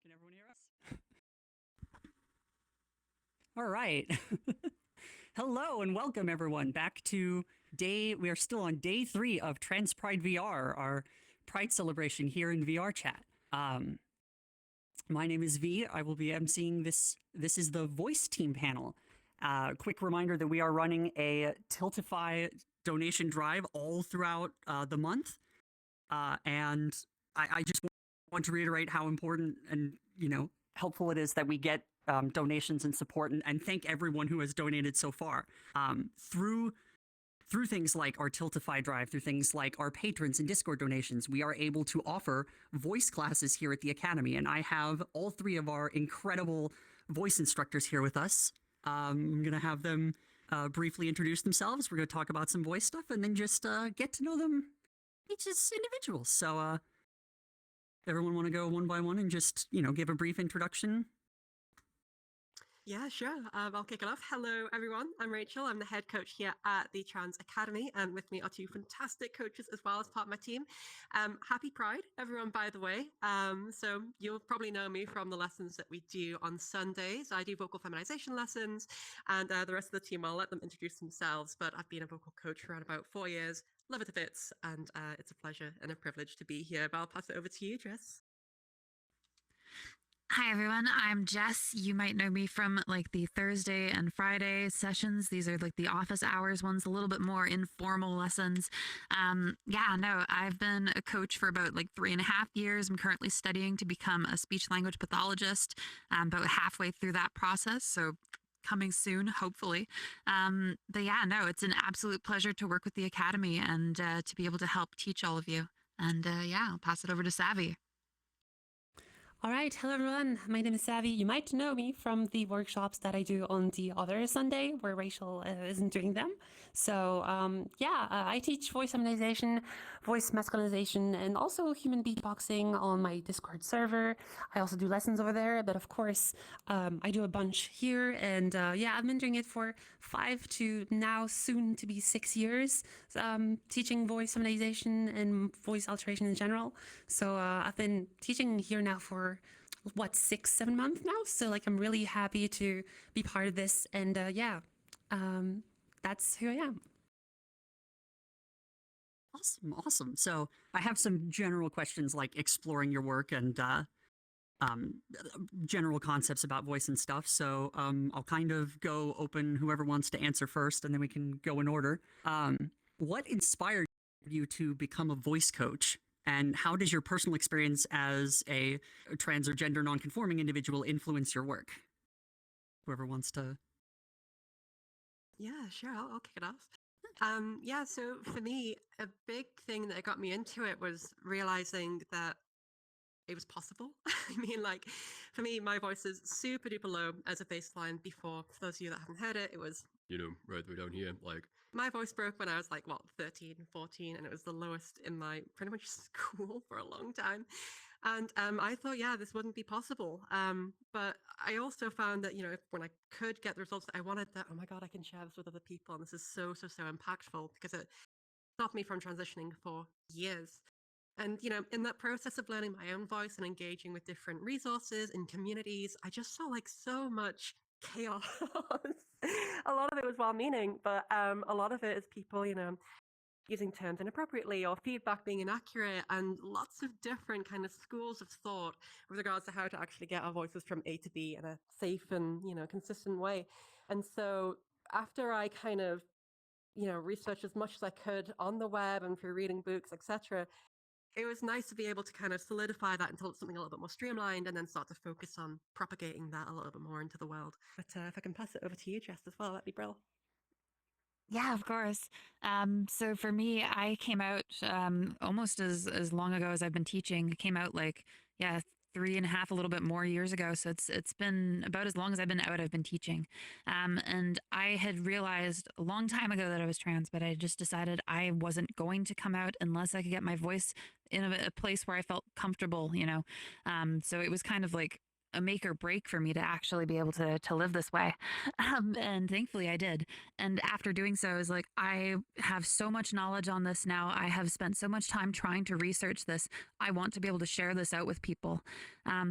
Can everyone hear us? All right. Hello and welcome everyone back to we are still on day 3 of Trans Pride VR, our Pride celebration here in VR chat. Um, my name is V. I will be emceeing this. This is the voice team panel. Quick reminder that we are running a Tiltify donation drive all throughout the month. And I just want to reiterate how important and, helpful it is that we get donations and support, and thank everyone who has donated so far. Through things like our Tiltify drive, through things like our patrons and Discord donations, we are able to offer voice classes here at the Academy. And I have all 3 of our incredible voice instructors here with us. I'm going to have them briefly introduce themselves. We're going to talk about some voice stuff and then just get to know them each as individuals. So, everyone want to go one by one and just, give a brief introduction? Yeah, sure. I'll kick it off. Hello, everyone. I'm Rachel. I'm the head coach here at the Trans Academy, and with me are 2 fantastic coaches as well as part of my team. Happy Pride, everyone, by the way. So you'll probably know me from the lessons that we do on Sundays. I do vocal feminization lessons, and the rest of the team, I'll let them introduce themselves, but I've been a vocal coach for around about 4 years. Love it to bits, and it's a pleasure and a privilege to be here. But I'll pass it over to you, Jess. Hi, everyone. I'm Jess. You might know me from like the Thursday and Friday sessions. These are like the office hours ones, a little bit more informal lessons. I've been a coach for about like 3.5 years. I'm currently studying to become a speech language pathologist, about halfway through that process. So coming soon, hopefully. It's an absolute pleasure to work with the Academy and to be able to help teach all of you. And I'll pass it over to Savvy. All right, hello everyone. My name is Savvy. You might know me from the workshops that I do on the other Sunday where Rachel isn't doing them. So I teach voice feminization, voice masculinization, and also human beatboxing on my Discord server. I also do lessons over there, but of course, I do a bunch here. And I've been doing it for 5 to now soon to be 6 years, teaching voice feminization and voice alteration in general. So I've been teaching here now for 6-7 months now, so like I'm really happy to be part of this, and that's who I am. Awesome. So I have some general questions like exploring your work and general concepts about voice and stuff. So I'll kind of go open, whoever wants to answer first, and then we can go in order. What inspired you to become a voice coach? And how does your personal experience as a trans or gender nonconforming individual influence your work? Whoever wants to. Yeah, sure. I'll kick it off. So for me, a big thing that got me into it was realizing that it was possible. I mean, like, for me, my voice is super duper low as a baseline before. For those of you that haven't heard it, it was, right way down here. Like, my voice broke when I was like, 13, 14, and it was the lowest in my pretty much school for a long time. And I thought, this wouldn't be possible. But I also found that, when I could get the results that I wanted, that, oh my God, I can share this with other people. And this is so impactful because it stopped me from transitioning for years. And, in that process of learning my own voice and engaging with different resources and communities, I just saw like so much chaos. A lot of it was well-meaning, but a lot of it is people, using terms inappropriately or feedback being inaccurate, and lots of different kind of schools of thought with regards to how to actually get our voices from A to B in a safe and, consistent way. And so after I kind of, researched as much as I could on the web and through reading books, etc., it was nice to be able to kind of solidify that until it's something a little bit more streamlined and then start to focus on propagating that a little bit more into the world. But if I can pass it over to you, Jess, as well, that'd be brilliant. Yeah, of course. So for me, I came out almost as long ago as I've been teaching. I came out 3.5, a little bit more years ago. So it's been about as long as I've been out, I've been teaching. And I had realized a long time ago that I was trans, but I just decided I wasn't going to come out unless I could get my voice in a place where I felt comfortable, So it was kind of like a make or break for me to actually be able to live this way. And thankfully I did. And after doing so, I was like, I have so much knowledge on this now. I have spent so much time trying to research this. I want to be able to share this out with people.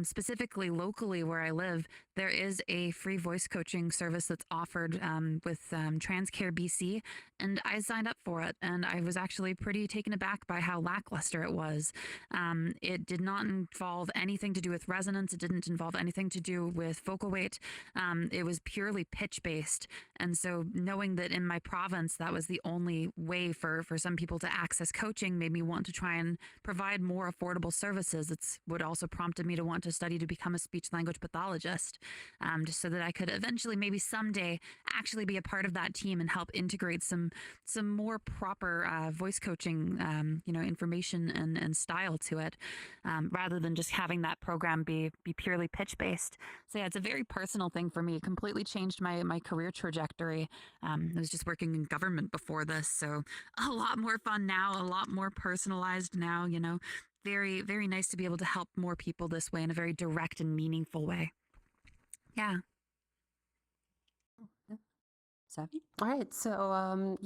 Specifically, locally where I live, there is a free voice coaching service that's offered with Transcare BC, and I signed up for it. And I was actually pretty taken aback by how lackluster it was. It did not involve anything to do with resonance. It didn't involve anything to do with vocal weight. It was purely pitch based. And so knowing that in my province, that was the only way for some people to access coaching made me want to try and provide more affordable services. It's what also prompted me to want to study to become a speech language pathologist, just so that I could eventually, maybe someday, actually be a part of that team and help integrate some more proper voice coaching, information and style to it, rather than just having that program be purely pitch based. So yeah, it's a very personal thing for me. It completely changed my career trajectory. I was just working in government before this, so a lot more fun now, a lot more personalized now. Very, very nice to be able to help more people this way in a very direct and meaningful way. Yeah. Savvy? All right. So,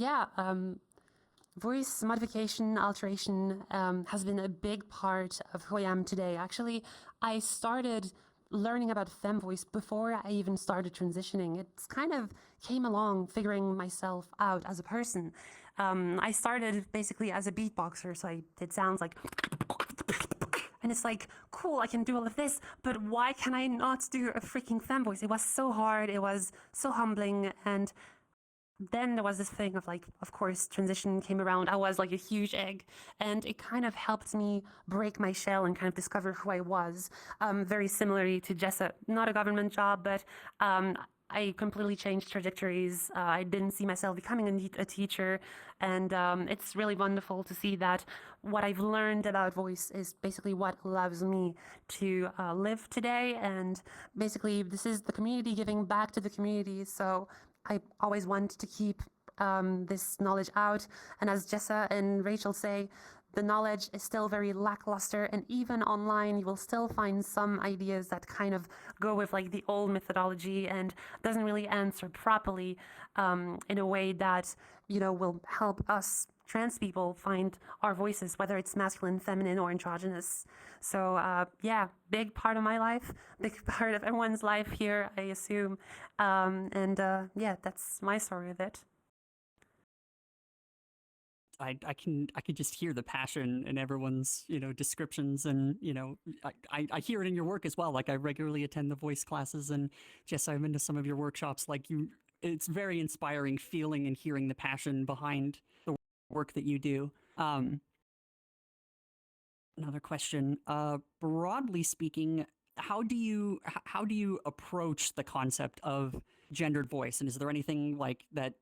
voice modification, alteration has been a big part of who I am today. Actually, I started learning about fem voice before I even started transitioning. It's kind of came along figuring myself out as a person. I started basically as a beatboxer, so I did sounds like, and it's like, cool, I can do all of this, but why can I not do a freaking fem voice? It was so hard, it was so humbling, and then there was this thing of like, of course, transition came around. I was like a huge egg, and it kind of helped me break my shell and kind of discover who I was. Very similarly to Jessa, not a government job, but I completely changed trajectories. I didn't see myself becoming a teacher, and it's really wonderful to see that what I've learned about voice is basically what allows me to live today. And basically, this is the community giving back to the community. So I always want to keep this knowledge out. And as Jessa and Rachel say, the knowledge is still very lackluster, and even online you will still find some ideas that kind of go with like the old methodology and doesn't really answer properly in a way that will help us trans people find our voices, whether it's masculine, feminine, or androgynous. So big part of my life, big part of everyone's life here, I assume. That's my story of it. I could just hear the passion in everyone's descriptions, and I hear it in your work as well. Like, I regularly attend the voice classes, and Jess, I've been to some of your workshops. Like, it's very inspiring feeling and hearing the passion behind the work that you do. Another question, broadly speaking, how do you approach the concept of gendered voice, and is there anything like that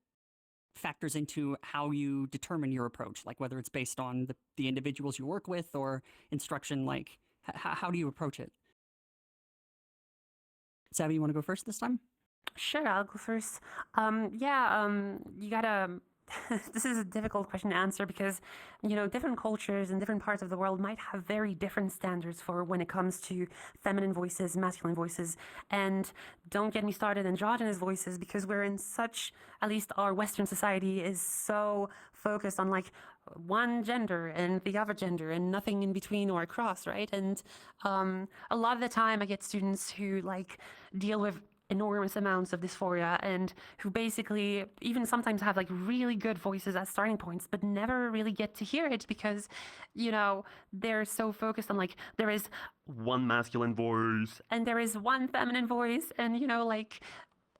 factors into how you determine your approach, like whether it's based on the individuals you work with or instruction? Like, how do you approach it? Savvy, you want to go first this time? Sure, I'll go first. You gotta. This is a difficult question to answer because, different cultures and different parts of the world might have very different standards for when it comes to feminine voices, masculine voices, and don't get me started androgynous voices, because we're in such, at least our Western society is so focused on like one gender and the other gender and nothing in between or across, right? And a lot of the time I get students who like deal with enormous amounts of dysphoria and who basically even sometimes have like really good voices as starting points but never really get to hear it because they're so focused on like there is one masculine voice and there is one feminine voice, and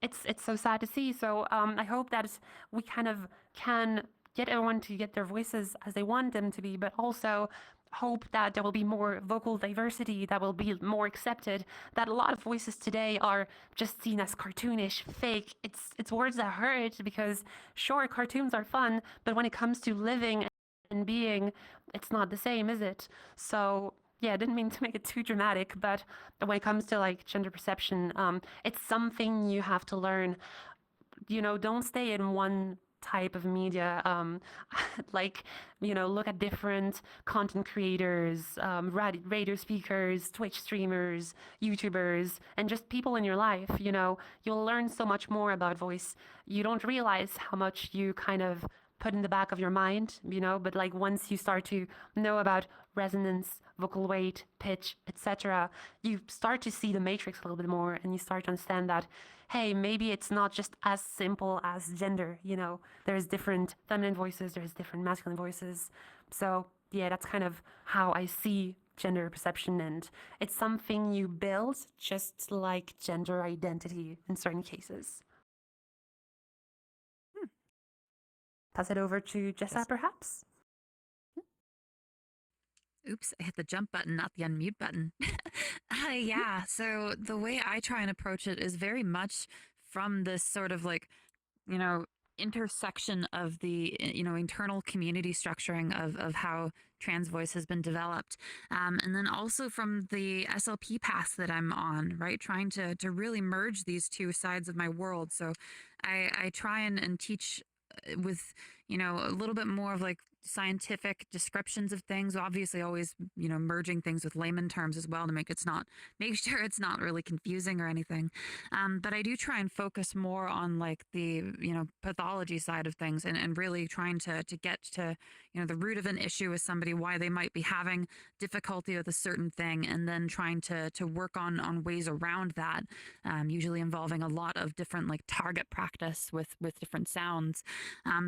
it's so sad to see. So I hope that we kind of can get everyone to get their voices as they want them to be, but also hope that there will be more vocal diversity, that will be more accepted, that a lot of voices today are just seen as cartoonish, fake. It's words that hurt, because sure, cartoons are fun, but when it comes to living and being, it's not the same, is it? So yeah, I didn't mean to make it too dramatic, but when it comes to like gender perception, it's something you have to learn. Don't stay in one type of media. Like, look at different content creators, radio speakers, Twitch streamers, YouTubers, and just people in your life. You'll learn so much more about voice. You don't realize how much you kind of put in the back of your mind, but like once you start to know about resonance, vocal weight, pitch, etc., you start to see the matrix a little bit more, and you start to understand that, hey, maybe it's not just as simple as gender. There's different feminine voices, there's different masculine voices. So yeah, that's kind of how I see gender perception, and it's something you build just like gender identity in certain cases. Pass it over to Jessa, Yes. perhaps. Oops, I hit the jump button, not the unmute button. Yeah, so the way I try and approach it is very much from this sort of like, you know, intersection of the, internal community structuring of how trans voice has been developed. And then also from the SLP path that I'm on, right? Trying to really merge these two sides of my world. So I try and teach with, a little bit more of like scientific descriptions of things, obviously always merging things with layman terms as well to make sure it's not really confusing or anything, but I do try and focus more on like the pathology side of things, and really trying to get to the root of an issue with somebody, why they might be having difficulty with a certain thing, and then trying to work on ways around that, usually involving a lot of different like target practice with different sounds.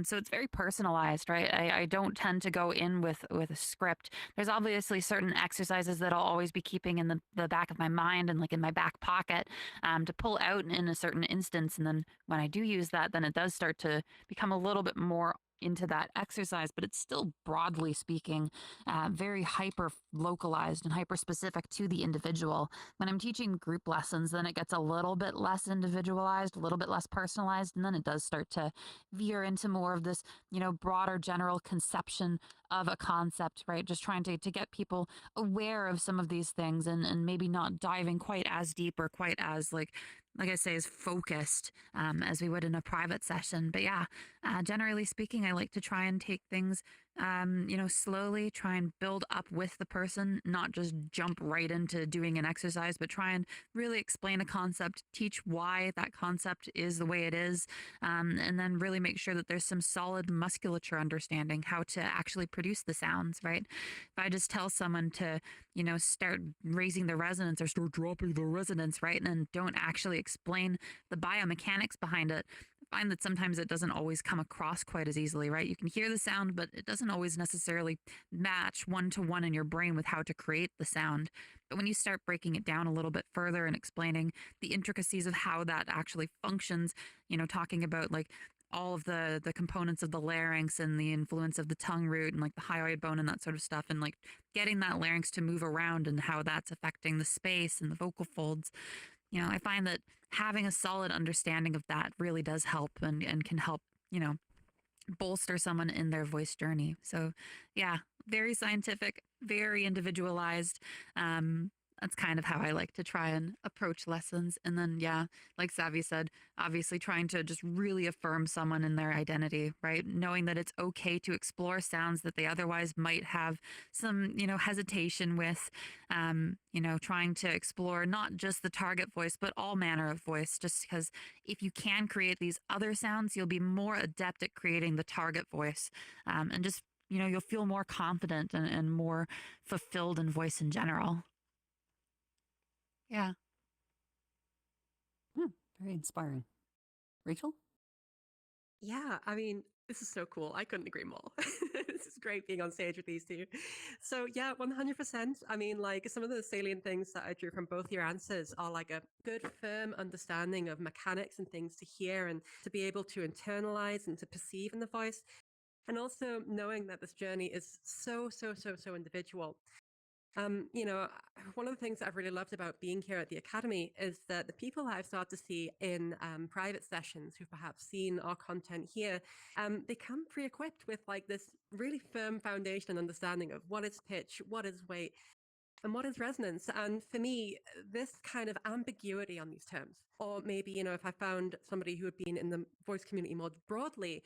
So it's very personalized, right? I don't tend to go in with a script. There's obviously certain exercises that I'll always be keeping in the back of my mind and like in my back pocket, to pull out in a certain instance. And then when I do use that, then it does start to become a little bit more into that exercise, but it's still broadly speaking, very hyper localized and hyper specific to the individual. When I'm teaching group lessons, then it gets a little bit less individualized, a little bit less personalized, and then it does start to veer into more of this, broader general conception of a concept, right? Just trying to get people aware of some of these things, and maybe not diving quite as deep or quite as like I say, as focused, as we would in a private session. But yeah, generally speaking, I like to try and take things, slowly, try and build up with the person, not just jump right into doing an exercise, but try and really explain a concept, teach why that concept is the way it is, and then really make sure that there's some solid musculature understanding how to actually produce the sounds, right? If I just tell someone to, start raising the resonance or start dropping the resonance, right, and don't actually explain the biomechanics behind it, find that sometimes it doesn't always come across quite as easily, right? You can hear the sound, but it doesn't always necessarily match one to one in your brain with how to create the sound. But when you start breaking it down a little bit further and explaining the intricacies of how that actually functions, talking about like all of the components of the larynx and the influence of the tongue root and like the hyoid bone and that sort of stuff, and like getting that larynx to move around and how that's affecting the space and the vocal folds, I find that having a solid understanding of that really does help, and can help, bolster someone in their voice journey. So yeah, very scientific, very individualized. That's kind of how I like to try and approach lessons. And then, yeah, like Savvy said, obviously trying to just really affirm someone in their identity, right? Knowing that it's okay to explore sounds that they otherwise might have some, hesitation with, trying to explore not just the target voice, but all manner of voice, just because if you can create these other sounds, you'll be more adept at creating the target voice, and just, you'll feel more confident and more fulfilled in voice in general. Yeah. Very inspiring. Rachel? Yeah, I mean, this is so cool. I couldn't agree more. This is great being on stage with these two. So, yeah, 100%. I mean, like some of the salient things that I drew from both your answers are like a good, firm understanding of mechanics and things to hear and to be able to internalize and to perceive in the voice. And also knowing that this journey is so, so, so, so individual. One of the things that I've really loved about being here at the Academy is that the people I've started to see in private sessions who've perhaps seen our content here, they come pre-equipped with like this really firm foundation and understanding of what is pitch, what is weight, and what is resonance. And for me, this kind of ambiguity on these terms, or maybe, if I found somebody who had been in the voice community more broadly,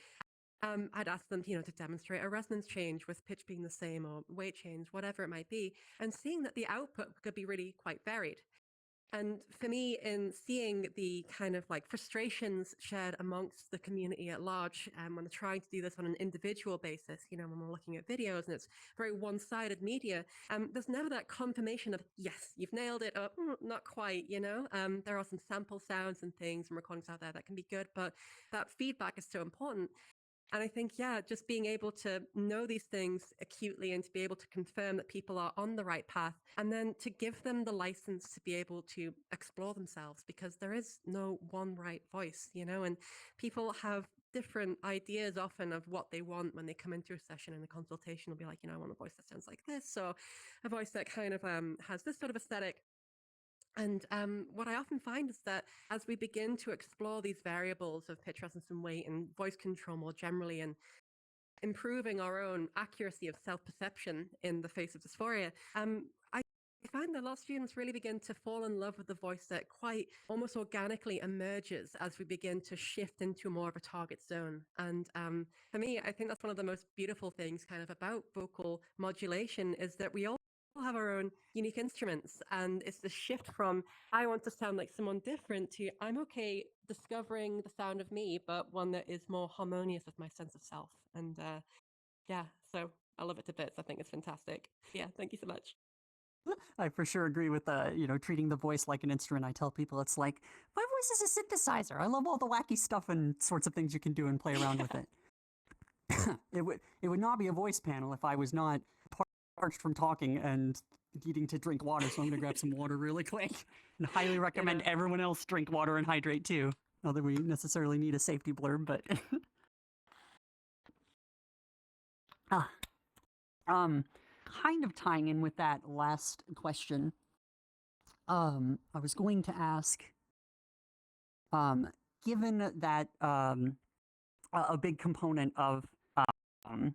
I'd ask them, to demonstrate a resonance change with pitch being the same or weight change, whatever it might be, and seeing that the output could be really quite varied. And for me, in seeing the kind of like frustrations shared amongst the community at large, when I'm trying to do this on an individual basis, when we're looking at videos and it's very one-sided media, there's never that confirmation of, yes, you've nailed it, or not quite, there are some sample sounds and things and recordings out there that can be good, but that feedback is so important. And I think, yeah, just being able to know these things acutely and to be able to confirm that people are on the right path, and then to give them the license to be able to explore themselves, because there is no one right voice, and people have different ideas often of what they want when they come into a session and a consultation will be like, I want a voice that sounds like this, or a voice that kind of has this sort of aesthetic. And what I often find is that as we begin to explore these variables of pitch, resonance, and weight, and voice control more generally, and improving our own accuracy of self-perception in the face of dysphoria, I find that a lot of students really begin to fall in love with the voice that quite almost organically emerges as we begin to shift into more of a target zone. And for me, I think that's one of the most beautiful things kind of about vocal modulation, is that we all have our own unique instruments, and it's the shift from I want to sound like someone different to I'm okay discovering the sound of me, but one that is more harmonious with my sense of self. And yeah, so I love it to bits. I think it's fantastic. Yeah, thank you so much. I for sure agree with treating the voice like an instrument. I tell people it's like my voice is a synthesizer. I love all the wacky stuff and sorts of things you can do and play around with it. It would not be a voice panel if I was not parched from talking and needing to drink water. So I'm gonna grab some water really quick, and highly recommend everyone else drink water and hydrate too. Not that we necessarily need a safety blurb, but kind of tying in with that last question. I was going to ask, given that a big component of um,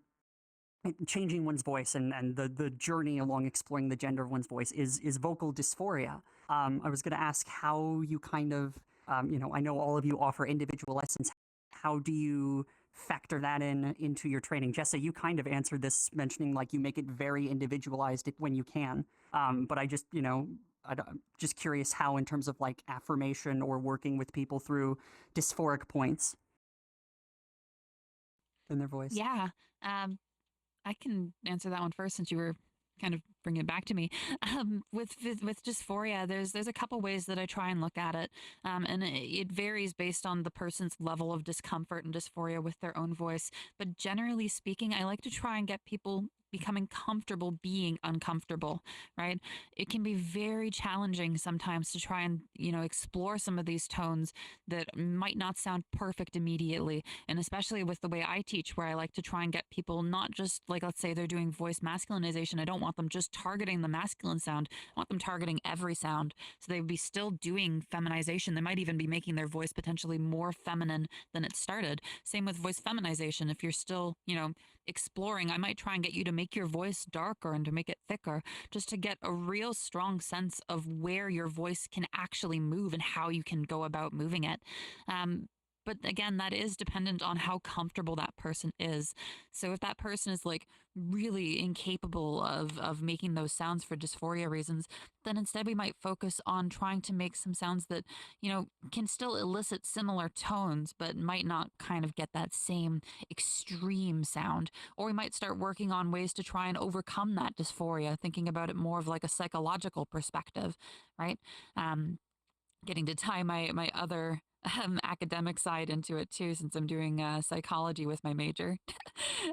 changing one's voice and the journey along exploring the gender of one's voice is vocal dysphoria. I was going to ask how you kind of, I know all of you offer individual lessons. How do you factor that into your training? Jessa, you kind of answered this mentioning like you make it very individualized when you can. But I just, I'm just curious how, in terms of like affirmation or working with people through dysphoric points in their voice. Yeah. I can answer that one first since you were kind of bringing it back to me. With dysphoria, there's a couple ways that I try and look at it, and it varies based on the person's level of discomfort and dysphoria with their own voice. But generally speaking, I like to try and get people becoming comfortable being uncomfortable, right? It can be very challenging sometimes to try and, explore some of these tones that might not sound perfect immediately. And especially with the way I teach, where I like to try and get people not just like, let's say they're doing voice masculinization. I don't want them just targeting the masculine sound. I want them targeting every sound. So they would be still doing feminization. They might even be making their voice potentially more feminine than it started. Same with voice feminization. If you're still, exploring, I might try and get you to make your voice darker and to make it thicker, just to get a real strong sense of where your voice can actually move and how you can go about moving it. But again, that is dependent on how comfortable that person is. So if that person is like really incapable of making those sounds for dysphoria reasons, then instead we might focus on trying to make some sounds that, can still elicit similar tones, but might not kind of get that same extreme sound. Or we might start working on ways to try and overcome that dysphoria, thinking about it more of like a psychological perspective, right? Getting to tie my other academic side into it too, since I'm doing psychology with my major.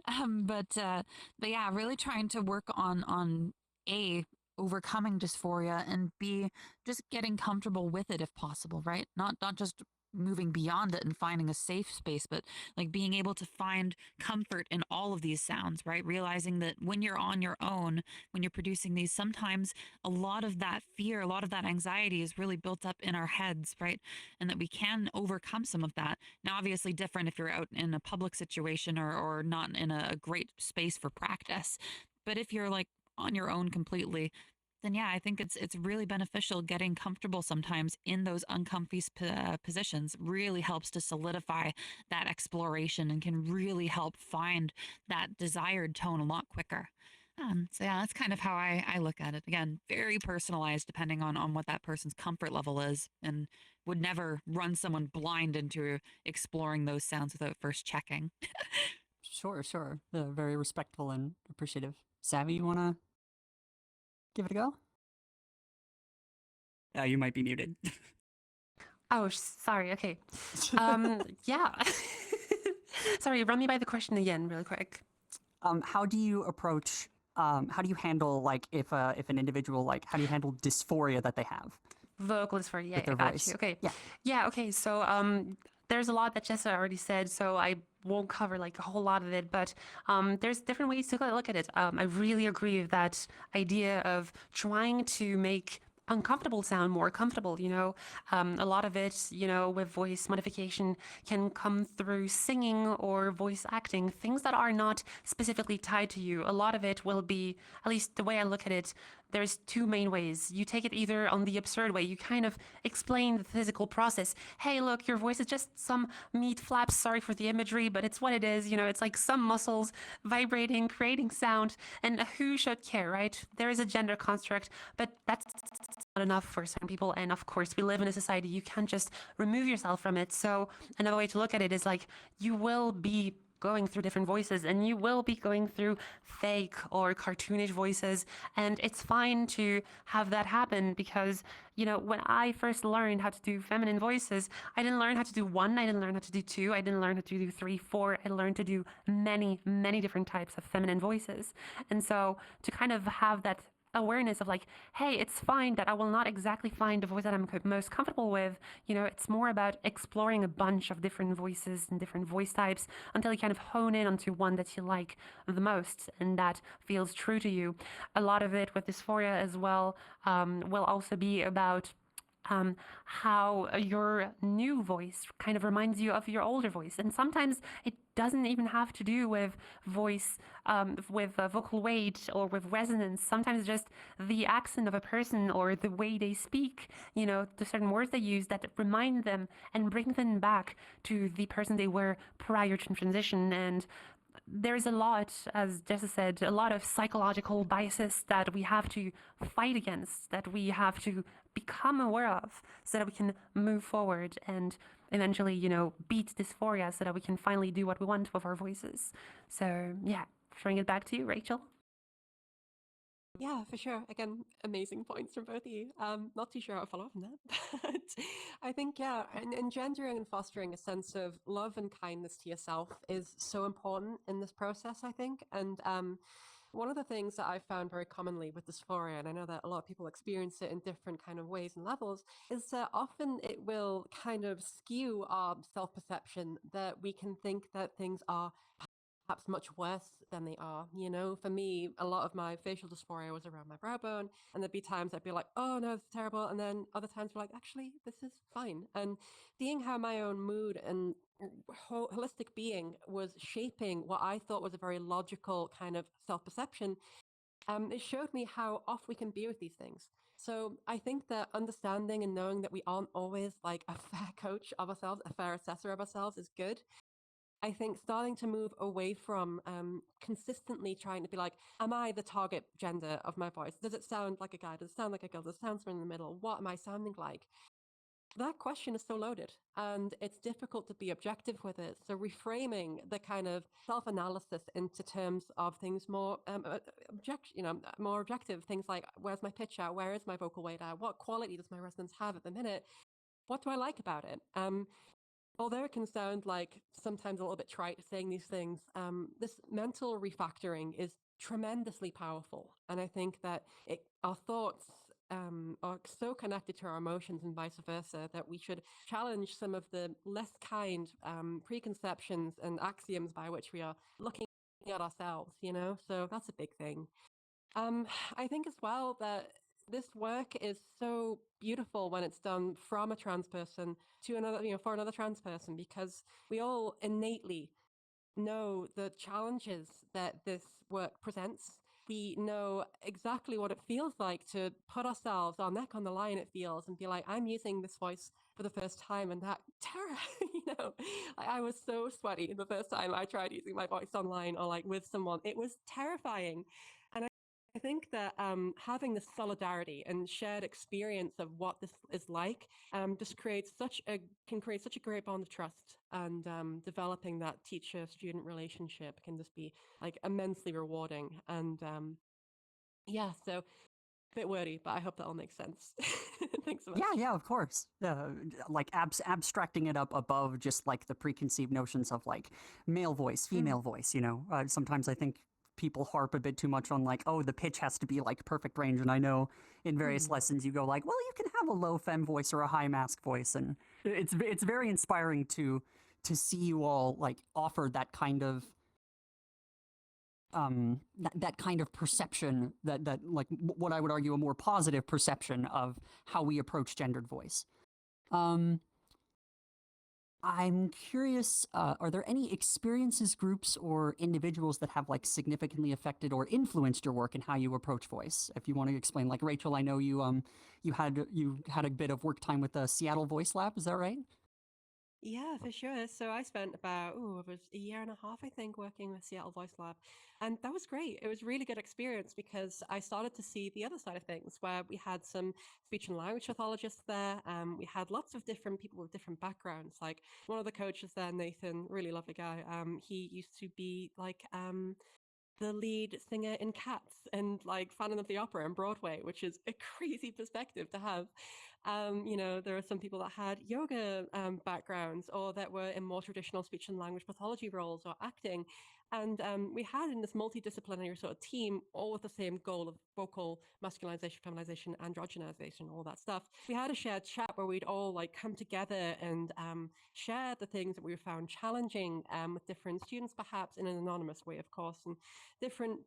But yeah, really trying to work on a overcoming dysphoria, and b just getting comfortable with it if possible, right? Not just moving beyond it and finding a safe space, but like being able to find comfort in all of these sounds, right? Realizing that when you're on your own, when you're producing these, sometimes a lot of that fear, a lot of that anxiety is really built up in our heads, right? And that we can overcome some of that. Now, obviously different if you're out in a public situation or not in a great space for practice. But if you're like on your own completely, then yeah, I think it's really beneficial getting comfortable sometimes in those uncomfy positions. Really helps to solidify that exploration and can really help find that desired tone a lot quicker. So yeah, that's kind of how I look at it. Again, very personalized depending on what that person's comfort level is, and would never run someone blind into exploring those sounds without first checking. Sure, sure. Very respectful and appreciative. Savvy, you want to give it a go? You might be muted. Oh, sorry. Okay. Yeah. Sorry, run me by the question again, really quick. How do you approach? How do you handle like if an individual like how do you handle dysphoria that they have Vocal dysphoria. Yeah, with I their got voice? you. Okay. Yeah. Yeah. Okay. So there's a lot that Jessa already said, so I won't cover like a whole lot of it. But there's different ways to look at it. I really agree with that idea of trying to make uncomfortable sound more comfortable. A lot of it, with voice modification can come through singing or voice acting, things that are not specifically tied to you. A lot of it will be, at least the way I look at it, there's two main ways. You take it either on the absurd way, you kind of explain the physical process. Hey, look, your voice is just some meat flaps, sorry for the imagery, but it's what it is. It's like some muscles vibrating, creating sound, and who should care, right? There is a gender construct, but that's not enough for certain people. And of course, we live in a society, you can't just remove yourself from it. So another way to look at it is like, you will be going through different voices, and you will be going through fake or cartoonish voices, and it's fine to have that happen because when I first learned how to do feminine voices, I didn't learn how to do one, I didn't learn how to do two, I didn't learn how to do three, four. I learned to do many different types of feminine voices. And so to kind of have that awareness of like, hey, it's fine that I will not exactly find the voice that I'm most comfortable with. It's more about exploring a bunch of different voices and different voice types until you kind of hone in onto one that you like the most and that feels true to you. A lot of it with dysphoria as well will also be about how your new voice kind of reminds you of your older voice. And sometimes it doesn't even have to do with voice, with vocal weight or with resonance. Sometimes just the accent of a person or the way they speak, the certain words they use that remind them and bring them back to the person they were prior to transition. And there's a lot, as Jessa said, a lot of psychological biases that we have to fight against, that we have to become aware of so that we can move forward and eventually, beat dysphoria so that we can finally do what we want with our voices. So, yeah, throwing it back to you, Rachel. Yeah, for sure. Again, amazing points from both of you. Not too sure how to follow up on that, but I think, yeah, and engendering and fostering a sense of love and kindness to yourself is so important in this process, I think. And one of the things that I've found very commonly with dysphoria, and I know that a lot of people experience it in different kind of ways and levels, is that often it will kind of skew our self-perception, that we can think that things are perhaps much worse than they are. For me, a lot of my facial dysphoria was around my brow bone, and there'd be times I'd be like, oh no, this is terrible. And then other times we're like, actually, this is fine. And seeing how my own mood and holistic being was shaping what I thought was a very logical kind of self-perception, it showed me how off we can be with these things. So I think that understanding and knowing that we aren't always like a fair coach of ourselves, a fair assessor of ourselves is good. I think starting to move away from consistently trying to be like, am I the target gender of my voice? Does it sound like a guy? Does it sound like a girl? Does it sound somewhere in the middle? What am I sounding like? That question is so loaded, and it's difficult to be objective with it. So reframing the kind of self-analysis into terms of things more more objective, things like, where's my pitch at? Where is my vocal weight at? What quality does my resonance have at the minute? What do I like about it? Although it can sound like sometimes a little bit trite saying these things, this mental refactoring is tremendously powerful. And I think that our thoughts are so connected to our emotions and vice versa that we should challenge some of the less kind preconceptions and axioms by which we are looking at ourselves. So that's a big thing. I think as well that this work is so beautiful when it's done from a trans person to another, for another trans person, because we all innately know the challenges that this work presents. we know exactly what it feels like to put ourselves, our neck on the line, it feels, and be like, I'm using this voice for the first time, and that terror, I was so sweaty the first time I tried using my voice online or like with someone. It was terrifying. And I think that having this solidarity and shared experience of what this is like just can create such a great bond of trust, and developing that teacher-student relationship can just be like immensely rewarding. And yeah, so a bit wordy, but I hope that all makes sense. Thanks so much. Yeah, of course. Like abstracting it up above just like the preconceived notions of like male voice, female voice. Sometimes I think people harp a bit too much on like, oh, the pitch has to be like perfect range. And I know in various lessons you go like, well, you can have a low fem voice or a high mask voice, and it's very inspiring to see you all like offer that kind of that kind of perception, that like what I would argue a more positive perception of how we approach gendered voice. I'm curious, are there any experiences, groups, or individuals that have like significantly affected or influenced your work and how you approach voice? If you want to explain, like Rachel, I know you had a bit of work time with the Seattle Voice Lab. Is that right? Yeah, for sure. So I spent about, it was a year and a half, I think, working with Seattle Voice Lab. And that was great. It was a really good experience because I started to see the other side of things, where we had some speech and language pathologists there. We had lots of different people with different backgrounds. Like one of the coaches there, Nathan, really lovely guy. He used to be like the lead singer in Cats and like Phantom of the Opera and Broadway, which is a crazy perspective to have. There are some people that had yoga backgrounds, or that were in more traditional speech and language pathology roles or acting. And we had in this multidisciplinary sort of team, all with the same goal of vocal masculinization, feminization, androgenization, all that stuff. We had a shared chat where we'd all like come together and share the things that we found challenging with different students, perhaps in an anonymous way, of course, and different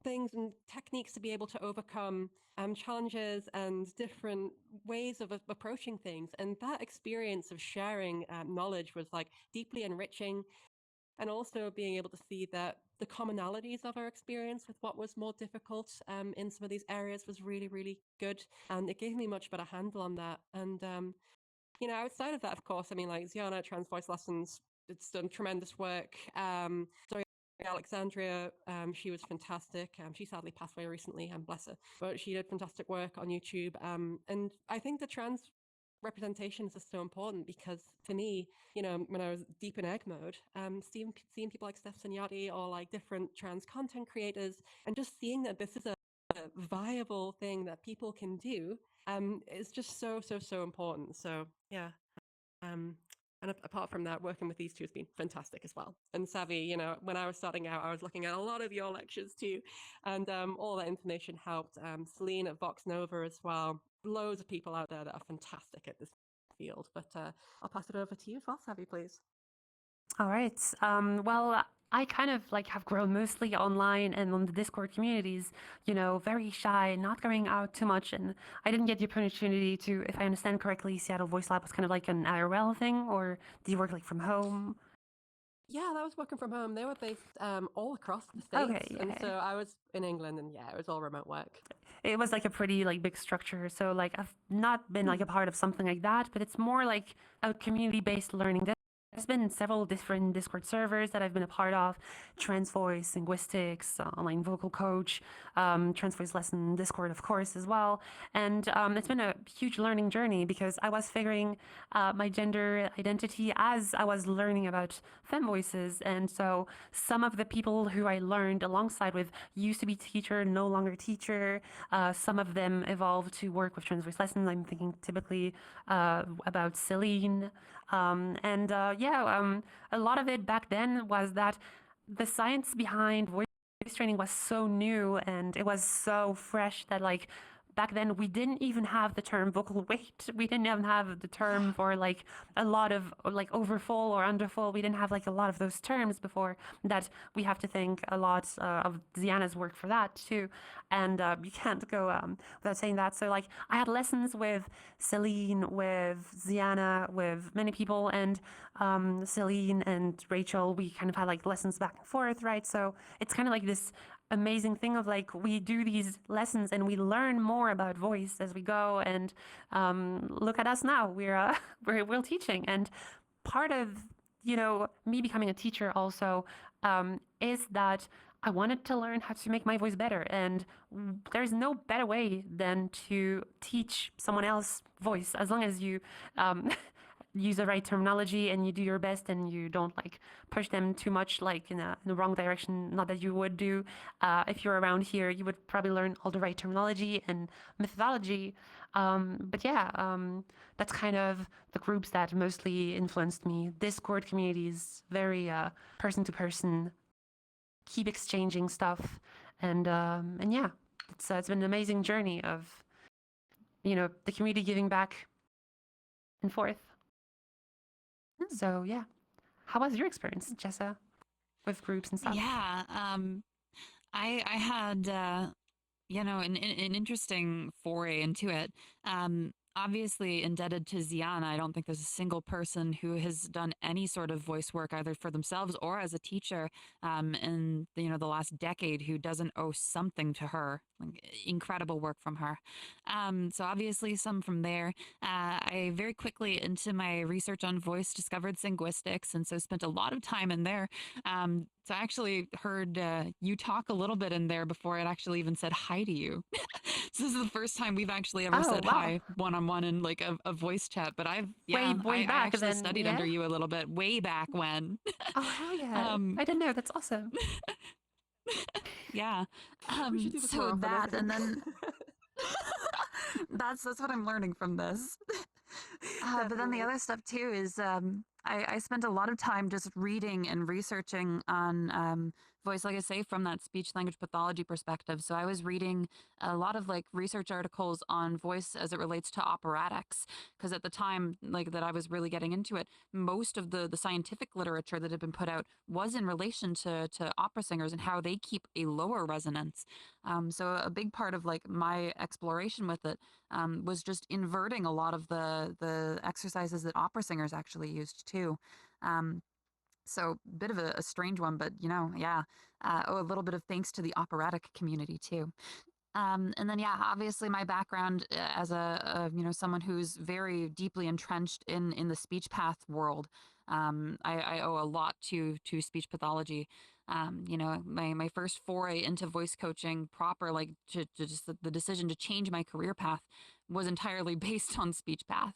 things and techniques to be able to overcome challenges and different ways of approaching things. And that experience of sharing knowledge was like deeply enriching, and also being able to see that the commonalities of our experience with what was more difficult in some of these areas was really, really good. And it gave me much better handle on that. And, outside of that, of course, I mean, like Ziana, Trans Voice Lessons, it's done tremendous work. Sorry, Alexandria, she was fantastic. She sadly passed away recently, and bless her. But she did fantastic work on YouTube. And I think the trans representations are so important because for me, when I was deep in egg mode, seeing people like Steph Signotti or like different trans content creators, and just seeing that this is a viable thing that people can do, is just so important. So yeah. And apart from that, working with these two has been fantastic as well. And Savvy, when I was starting out, I was looking at a lot of your lectures too, and all that information helped. Celine at Vox Nova as well. Loads of people out there that are fantastic at this field. But I'll pass it over to you as well, Savvy, please. All right. Well, I kind of like have grown mostly online and on the Discord communities, very shy, not going out too much. And I didn't get the opportunity to, if I understand correctly, Seattle Voice Lab was kind of like an IRL thing, or do you work like from home? Yeah, that was working from home. They were based all across the States. Okay, yeah. And so I was in England, and yeah, it was all remote work. It was like a pretty like big structure. So like I've not been like a part of something like that, but it's more like a community-based learning. There's been several different Discord servers that I've been a part of: Trans Voice, Linguistics, Online Vocal Coach, Trans Voice Lesson Discord, of course, as well. And it's been a huge learning journey because I was figuring my gender identity as I was learning about femme voices. And so some of the people who I learned alongside with used to be teacher, no longer teacher. Some of them evolved to work with Trans Voice Lessons. I'm thinking typically about Celine. A lot of it back then was that the science behind voice training was so new and it was so fresh that like back then we didn't even have the term vocal weight. We didn't even have the term for like a lot of like overfull or underfull. We didn't have like a lot of those terms before that. We have to thank a lot of Ziana's work for that too. And you can't go without saying that. So like I had lessons with Celine, with Ziana, with many people, and Celine and Rachel, we kind of had like lessons back and forth, right? So it's kind of like this amazing thing of like we do these lessons and we learn more about voice as we go. And look at us now, we're teaching. And part of me becoming a teacher also is that I wanted to learn how to make my voice better. And there's no better way than to teach someone else voice, as long as you use the right terminology and you do your best and you don't like push them too much like in the wrong direction. Not that you would do. If you're around here, you would probably learn all the right terminology and methodology. But yeah, that's kind of the groups that mostly influenced me. Discord community is very person to person, keep exchanging stuff, and yeah, it's been an amazing journey of the community giving back and forth. So yeah, how was your experience, Jessa, with groups and stuff? Yeah, I had an interesting foray into it. Obviously indebted to Ziana. I don't think there's a single person who has done any sort of voice work either for themselves or as a teacher in the last decade who doesn't owe something to her. Like, incredible work from her. So obviously some from there. I very quickly into my research on voice discovered linguistics, and so spent a lot of time in there. So I actually heard you talk a little bit in there before it actually even said hi to you. So this is the first time we've actually ever Oh said wow, hi one-on-one in like a voice chat. But way I back actually then, studied yeah. under you a little bit way back when. Oh hell yeah, um, I didn't know. That's awesome. yeah. We should do this more So often, I that and think. then that's what I'm learning from this. But then the Definitely. other stuff too is I spent a lot of time just reading and researching on voice, like I say, from that speech language pathology perspective. So I was reading a lot of like research articles on voice as it relates to operatics, because at the time like that I was really getting into it, most of the scientific literature that had been put out was in relation to opera singers and how they keep a lower resonance. So a big part of like my exploration with it was just inverting a lot of the exercises that opera singers actually used too. Um, so bit of a strange one, but yeah. A little bit of thanks to the operatic community too. And then, yeah, obviously my background as someone who's very deeply entrenched in the speech path world. I owe a lot to speech pathology. My first foray into voice coaching proper, like to just the decision to change my career path was entirely based on speech path.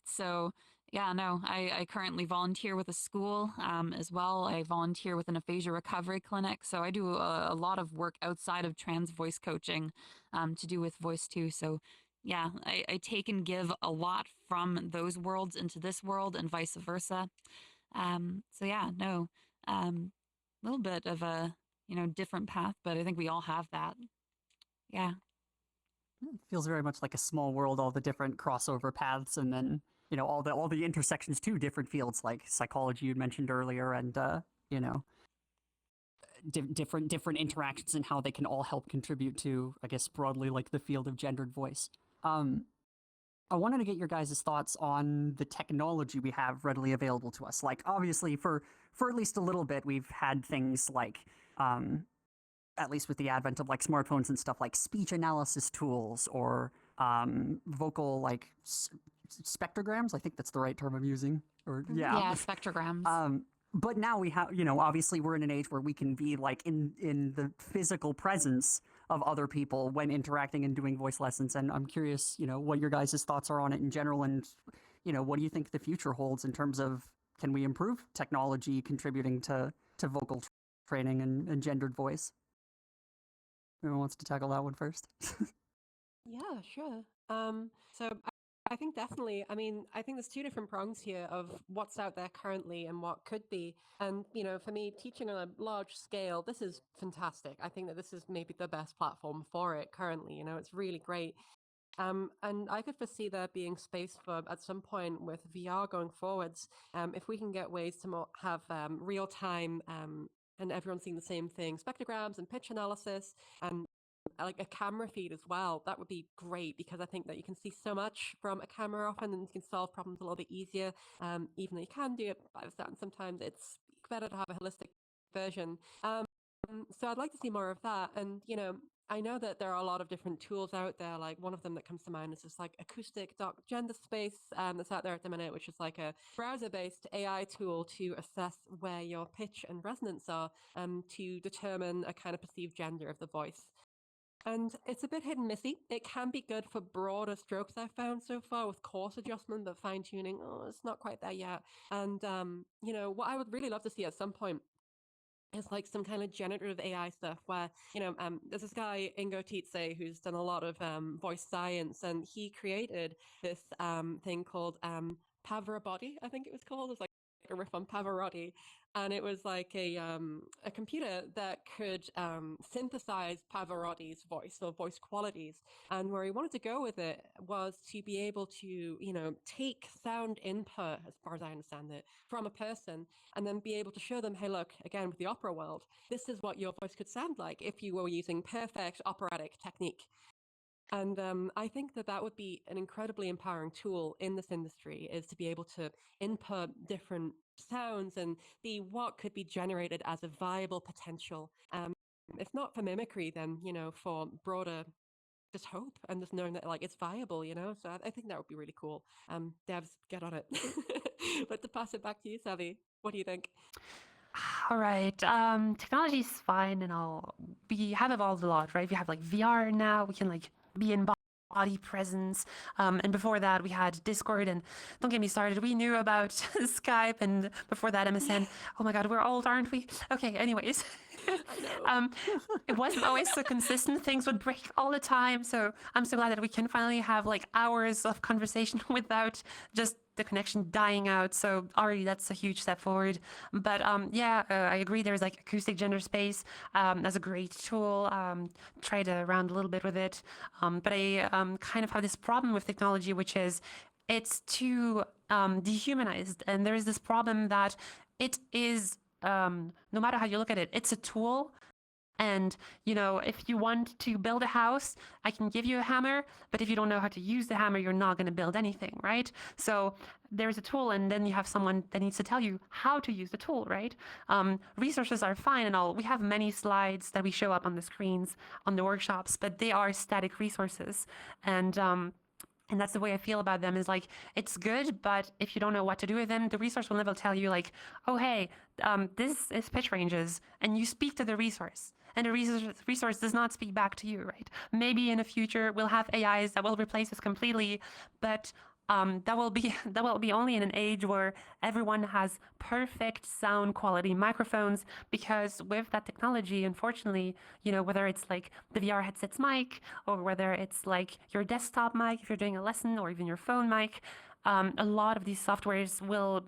So yeah, no, I currently volunteer with a school as well. I volunteer with an aphasia recovery clinic. So I do a lot of work outside of trans voice coaching to do with voice too. So yeah, I take and give a lot from those worlds into this world and vice versa. So yeah, no, a little bit of a, different path, but I think we all have that. Yeah. It feels very much like a small world, all the different crossover paths, and then all the intersections to different fields like psychology you mentioned earlier, and you know different interactions and how they can all help contribute to, I guess, broadly like the field of gendered voice. Um, I wanted to get your guys' thoughts on the technology we have readily available to us. Like, obviously, for at least a little bit, we've had things like, at least with the advent of like smartphones and stuff, like speech analysis tools or vocal like spectrograms. I think that's the right term I'm using. Or yeah. Yeah, spectrograms. But now we have, obviously we're in an age where we can be like in the physical presence of other people when interacting and doing voice lessons. And I'm curious, what your guys' thoughts are on it in general, and what do you think the future holds in terms of, can we improve technology contributing to vocal training and gendered voice? Who wants to tackle that one first? Yeah, sure. So I think definitely, I mean, I think there's two different prongs here of what's out there currently and what could be. And, for me, teaching on a large scale, this is fantastic. I think that this is maybe the best platform for it currently. It's really great. And I could foresee there being space for, at some point with VR going forwards, if we can get ways to have real time and everyone seeing the same thing, spectrograms and pitch analysis, and like a camera feed as well. That would be great, because I think that you can see so much from a camera often, and you can solve problems a little bit easier. Even though you can do it by the sound, sometimes it's better to have a holistic version. So I'd like to see more of that. And, I know that there are a lot of different tools out there. Like one of them that comes to mind is this like acoustic doc gender space that's out there at the minute, which is like a browser-based AI tool to assess where your pitch and resonance are to determine a kind of perceived gender of the voice. And it's a bit hit and missy. It can be good for broader strokes I've found so far with coarse adjustment, but fine tuning, oh, it's not quite there yet. And, what I would really love to see at some point is like some kind of generative AI stuff where, there's this guy, Ingo Tietze, who's done a lot of voice science, and he created this thing called Pavarotti, I think it was called. It was like a riff on Pavarotti. And it was like a computer that could synthesize Pavarotti's voice or voice qualities. And where he wanted to go with it was to be able to, take sound input, as far as I understand it, from a person and then be able to show them, hey, look, again, with the opera world, this is what your voice could sound like if you were using perfect operatic technique. And I think that that would be an incredibly empowering tool in this industry, is to be able to input different sounds and see what could be generated as a viable potential. If not for mimicry, then, for broader just hope and just knowing that like it's viable. So I think that would be really cool. Devs, get on it. But to pass it back to you, Savvy, what do you think? All right. Technology is fine and all. We have evolved a lot, right? We have like VR now. We can like be in body presence. And before that, we had Discord. And don't get me started. We knew about Skype, and before that, MSN. Oh my God, we're old, aren't we? Okay. Anyways. I know. It wasn't always so consistent. Things would break all the time. So I'm so glad that we can finally have like hours of conversation without just the connection dying out. So already that's a huge step forward. But I agree. There's like acoustic gender space as a great tool. Tried around a little bit with it. But I kind of have this problem with technology, which is it's too dehumanized. And there is this problem that it is no matter how you look at it, it's a tool. And, if you want to build a house, I can give you a hammer, but if you don't know how to use the hammer, you're not going to build anything, right? So there's a tool, and then you have someone that needs to tell you how to use the tool, right? Resources are fine and all. We have many slides that we show up on the screens on the workshops, but they are static resources. And that's the way I feel about them, is like, it's good, but if you don't know what to do with them, the resource will never tell you like, oh, hey, this is pitch ranges, and you speak to the resource. And the resource does not speak back to you, right? Maybe in the future we'll have AIs that will replace us completely, but that will be only in an age where everyone has perfect sound quality microphones, because with that technology, unfortunately, whether it's like the VR headset's mic, or whether it's like your desktop mic if you're doing a lesson, or even your phone mic, a lot of these softwares will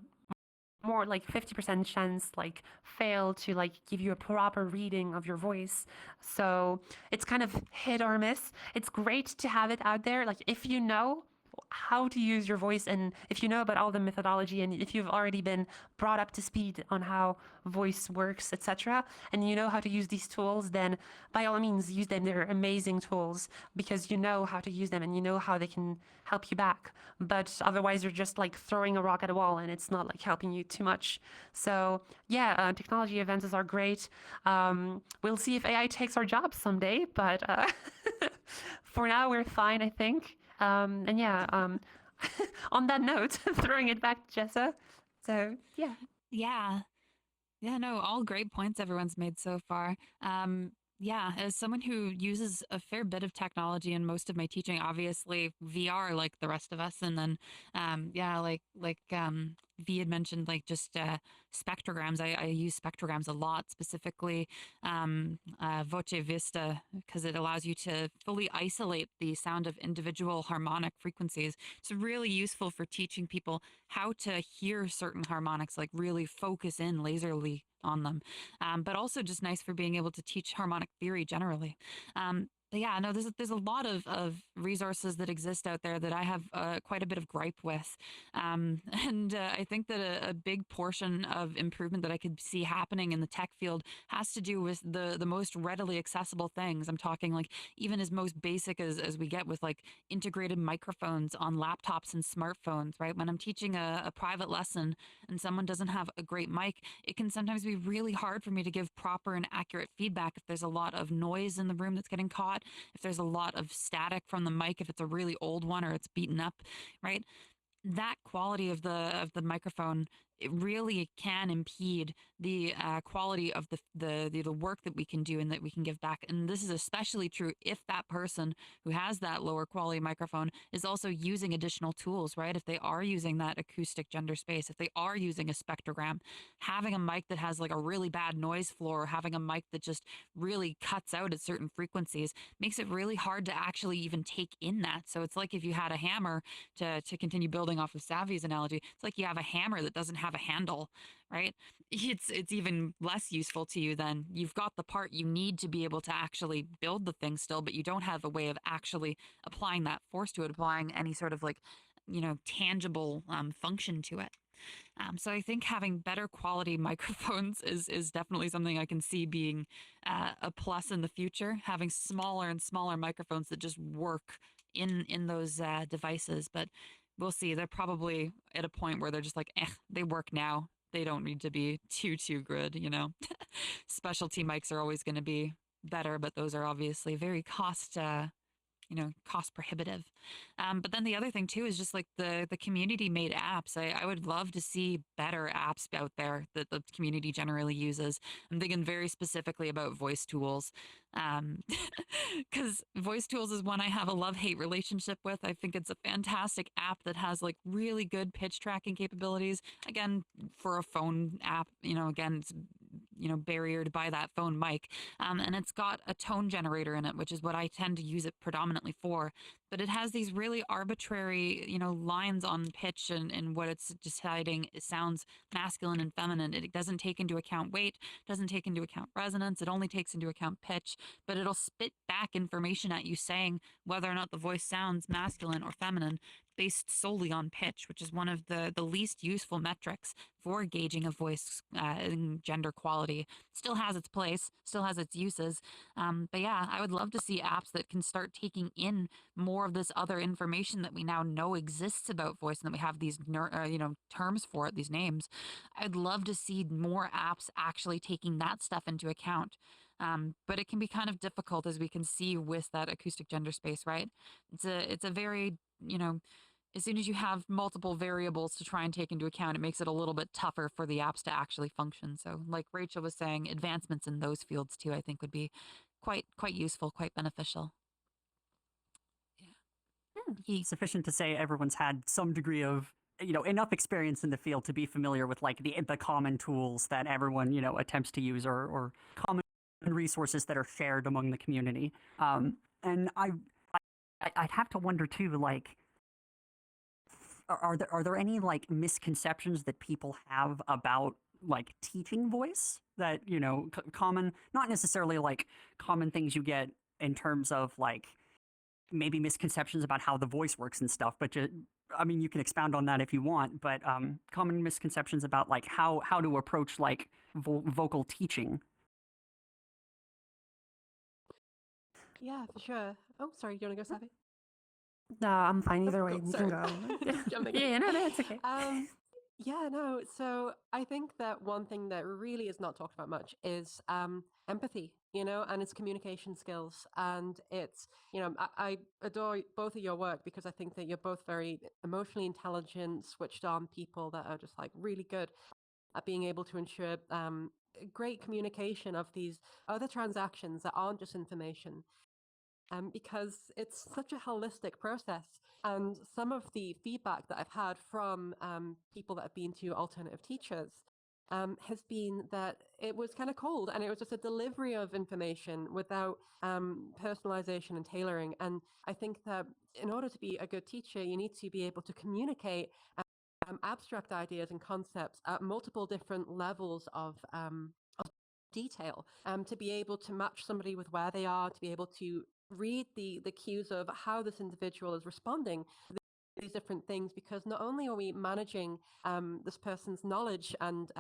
more like 50% chance like fail to like give you a proper reading of your voice. So it's kind of hit or miss. It's great to have it out there, like if you know how to use your voice, and if you know about all the methodology, and if you've already been brought up to speed on how voice works, etc., and you know how to use these tools, then by all means use them. They're amazing tools because you know how to use them and you know how they can help you back. But otherwise you're just like throwing a rock at a wall and it's not like helping you too much. So yeah, technology advances are great. We'll see if AI takes our jobs someday, but for now we're fine, I think. And yeah, on that note, throwing it back to Jessa. So yeah. Yeah. Yeah, no, all great points everyone's made so far. Yeah, as someone who uses a fair bit of technology in most of my teaching, obviously VR like the rest of us, and then yeah, like V had mentioned, like just spectrograms. I use spectrograms a lot, specifically Voce Vista, because it allows you to fully isolate the sound of individual harmonic frequencies. It's really useful for teaching people how to hear certain harmonics, like really focus in laserly on them. But also just nice for being able to teach harmonic theory generally. yeah, no, there's a lot of resources that exist out there that I have quite a bit of gripe with, and I think that a big portion of improvement that I could see happening in the tech field has to do with the most readily accessible things. I'm talking like even as most basic as we get with like integrated microphones on laptops and smartphones. Right, when I'm teaching a private lesson and someone doesn't have a great mic, it can sometimes be really hard for me to give proper and accurate feedback if there's a lot of noise in the room that's getting caught, if there's a lot of static from the mic, if it's a really old one or it's beaten up, right? That quality of the microphone, it really can impede the quality of the work that we can do and that we can give back. And this is especially true if that person who has that lower quality microphone is also using additional tools, right? If they are using that acoustic gender space, if they are using a spectrogram, having a mic that has like a really bad noise floor, or having a mic that just really cuts out at certain frequencies makes it really hard to actually even take in that. So it's like if you had a hammer, to continue building off of Savvy's analogy, it's like you have a hammer that doesn't have a handle, right? It's even less useful to you than you've got the part you need to be able to actually build the thing still, but you don't have a way of actually applying that force to it, applying any sort of like, tangible function to it. So I think having better quality microphones is definitely something I can see being a plus in the future. Having smaller and smaller microphones that just work in those devices, but we'll see. They're probably at a point where they're just like, they work now. They don't need to be too good. Specialty mics are always going to be better, but those are obviously very cost prohibitive. But then the other thing too is just like the community made apps. I would love to see better apps out there that the community generally uses. I'm thinking very specifically about voice tools, because voice tools is one I have a love-hate relationship with. I think it's a fantastic app that has like really good pitch tracking capabilities. Again, for a phone app, again, it's barriered by that phone mic, and it's got a tone generator in it, which is what I tend to use it predominantly for. But it has these really arbitrary, lines on pitch and what it's deciding. It sounds masculine and feminine. It doesn't take into account weight, doesn't take into account resonance. It only takes into account pitch, but it'll spit back information at you saying whether or not the voice sounds masculine or feminine based solely on pitch, which is one of the least useful metrics for gauging a voice and gender quality. Still has its place, still has its uses. But yeah, I would love to see apps that can start taking in more of this other information that we now know exists about voice and that we have these terms for it, these names. I'd love to see more apps actually taking that stuff into account. But it can be kind of difficult, as we can see with that acoustic gender space, right? It's a very, as soon as you have multiple variables to try and take into account, it makes it a little bit tougher for the apps to actually function. So like Rachel was saying, advancements in those fields too, I think would be quite useful, quite beneficial. Sufficient to say everyone's had some degree of enough experience in the field to be familiar with like the common tools that everyone attempts to use, or common resources that are shared among the community. And I'd have to wonder too, like, are there any like misconceptions that people have about like teaching voice that common, not necessarily like common things you get in terms of like maybe misconceptions about how the voice works and stuff, but I mean, you can expound on that if you want, but common misconceptions about like how to approach like vocal teaching. Yeah, for sure. Oh, sorry, you want to go, Savvy? No, I'm fine either way. Cool, You sorry. can go. Jumping in. Yeah, no, it's okay. Yeah, no. So I think that one thing that really is not talked about much is empathy, and its communication skills. And it's, I adore both of your work because I think that you're both very emotionally intelligent, switched on people that are just like really good at being able to ensure great communication of these other transactions that aren't just information. Because it's such a holistic process. And some of the feedback that I've had from people that have been to alternative teachers has been that it was kind of cold and it was just a delivery of information without personalization and tailoring. And I think that in order to be a good teacher, you need to be able to communicate abstract ideas and concepts at multiple different levels of detail, to be able to match somebody with where they are, to be able to read the cues of how this individual is responding to these different things, because not only are we managing this person's knowledge and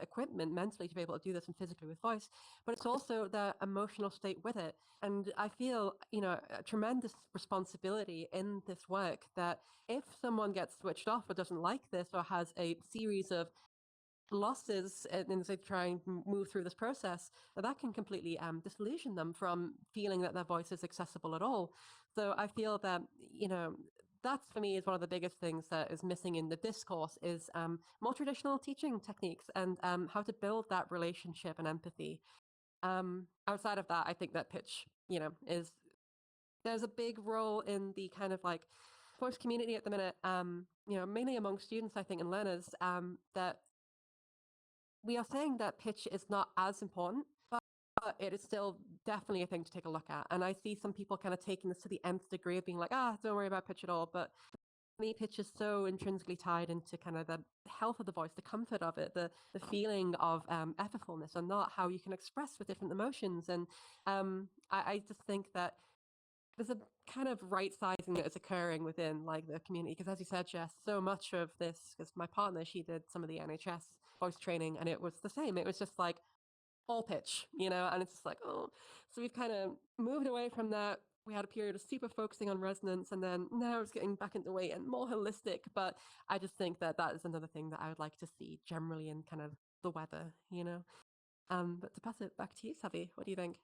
equipment mentally to be able to do this and physically with voice, but it's also their emotional state with it. And I feel, a tremendous responsibility in this work that if someone gets switched off or doesn't like this or has a series of losses as they try and move through this process, that can completely disillusion them from feeling that their voice is accessible at all. So I feel that, that's for me is one of the biggest things that is missing in the discourse is more traditional teaching techniques and how to build that relationship and empathy. Outside of that, I think that pitch, is there's a big role in the kind of like voice community at the minute, mainly among students, I think, and learners, that we are saying that pitch is not as important, but it is still definitely a thing to take a look at. And I see some people kind of taking this to the nth degree of being like, don't worry about pitch at all. But for me, pitch is so intrinsically tied into kind of the health of the voice, the comfort of it, the feeling of effortfulness, and not how you can express with different emotions. And I just think that there's a kind of right sizing that is occurring within like the community, because as you said, Jess, so much of this, because my partner, she did some of the NHS voice training, and it was the same. It was just like all pitch, and it's just like, oh. So we've kind of moved away from that. We had a period of super focusing on resonance, and then now it's getting back into weight and more holistic. But I just think that that is another thing that I would like to see generally in kind of the weather. But to pass it back to you, Savi, what do you think?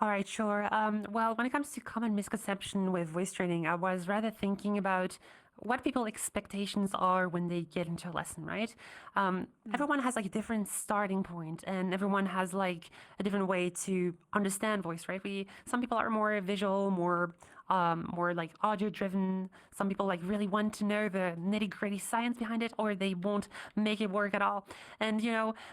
All right, sure. Well, when it comes to common misconception with voice training, I was rather thinking about what people's expectations are when they get into a lesson, right? Everyone has like a different starting point, and everyone has like a different way to understand voice, right? Some people are more visual, more like audio driven. Some people like really want to know the nitty gritty science behind it, or they won't make it work at all. And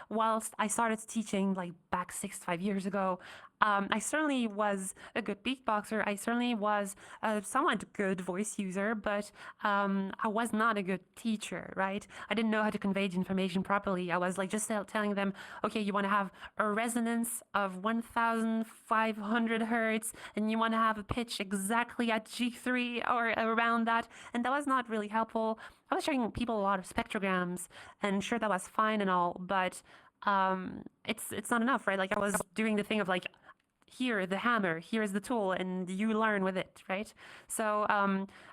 whilst I started teaching like back 5 years ago, I certainly was a good beatboxer. I certainly was a somewhat good voice user, but I was not a good teacher, right? I didn't know how to convey the information properly. I was like just telling them, okay, you want to have a resonance of 1,500 hertz, and you want to have a pitch exactly at G3 or around that. And that was not really helpful. I was showing people a lot of spectrograms, and sure, that was fine and all, but it's not enough, right? Like I was doing the thing of like, here the hammer, here's the tool, and you learn with it, right? So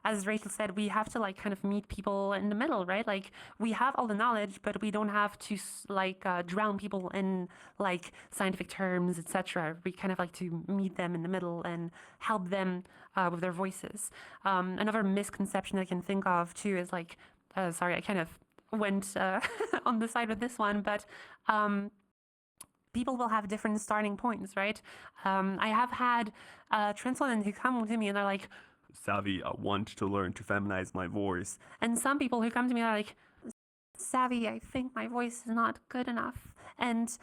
as Rachel said, we have to like kind of meet people in the middle, right? Like we have all the knowledge, but we don't have to like drown people in like scientific terms, etc. We kind of like to meet them in the middle and help them with their voices. Another misconception I can think of too is like, sorry, I kind of went on the side with this one, but people will have different starting points, right? I have had transplants who come to me and they're like, Savvy, I want to learn to feminize my voice. And some people who come to me are like, Savvy, I think my voice is not good enough. And,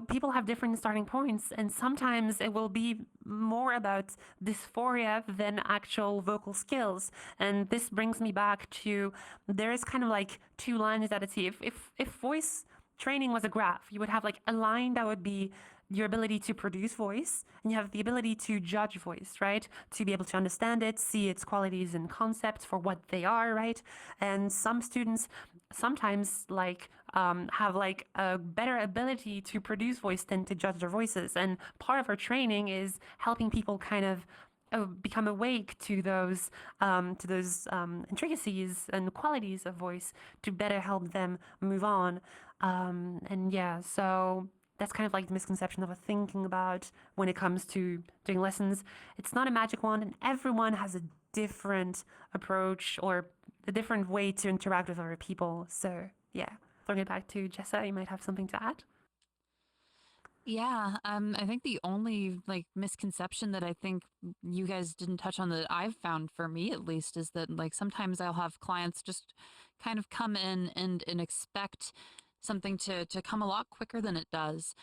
people have different starting points. And sometimes it will be more about dysphoria than actual vocal skills. And this brings me back to, there is kind of like two lines that I see. If voice training was a graph, you would have like a line that would be your ability to produce voice, and you have the ability to judge voice, right? To be able to understand it, see its qualities and concepts for what they are, right? And some students sometimes like have like a better ability to produce voice than to judge their voices. And part of our training is helping people kind of become awake to those intricacies and qualities of voice to better help them move on. And yeah, so that's kind of like the misconception of thinking about when it comes to doing lessons. It's not a magic wand, and everyone has a different approach or a different way to interact with other people. So yeah, throwing it back to Jessa, you might have something to add. Yeah, I think the only like misconception that I think you guys didn't touch on that I've found for me at least is that like sometimes I'll have clients just kind of come in and expect something to come a lot quicker than it does.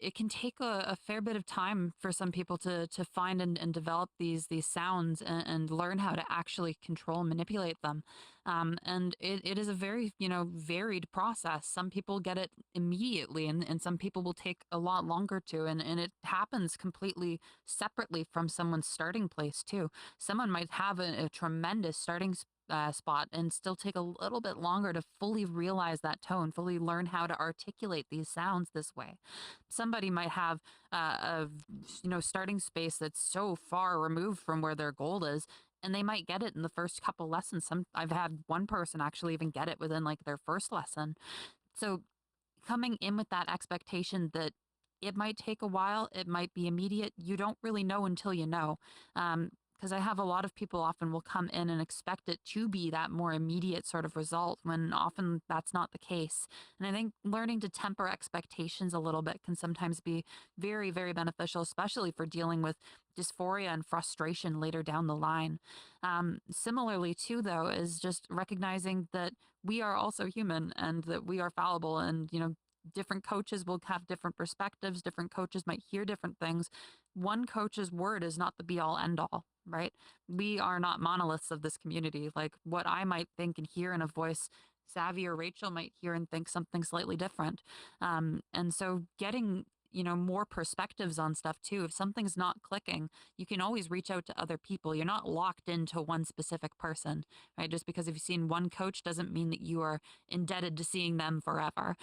it can take a fair bit of time for some people to find and develop these sounds and learn how to actually control and manipulate them. And it is a very, varied process. Some people get it immediately, and some people will take a lot longer to. And it happens completely separately from someone's starting place, too. Someone might have a tremendous starting spot and still take a little bit longer to fully realize that tone, fully learn how to articulate these sounds this way. Somebody might have a starting space that's so far removed from where their goal is, and they might get it in the first couple lessons. I've had one person actually even get it within like their first lesson. So coming in with that expectation that it might take a while, it might be immediate. You don't really know until you know. Because I have a lot of people often will come in and expect it to be that more immediate sort of result when often that's not the case. And I think learning to temper expectations a little bit can sometimes be very, very beneficial, especially for dealing with dysphoria and frustration later down the line. Similarly, too, though, is just recognizing that we are also human and that we are fallible, and different coaches will have different perspectives. Different coaches might hear different things. One coach's word is not the be all end all, right? We are not monoliths of this community. Like what I might think and hear in a voice, Savvy or Rachel might hear and think something slightly different. And so getting more perspectives on stuff too. If something's not clicking, you can always reach out to other people. You're not locked into one specific person, right? Just because if you've seen one coach doesn't mean that you are indebted to seeing them forever.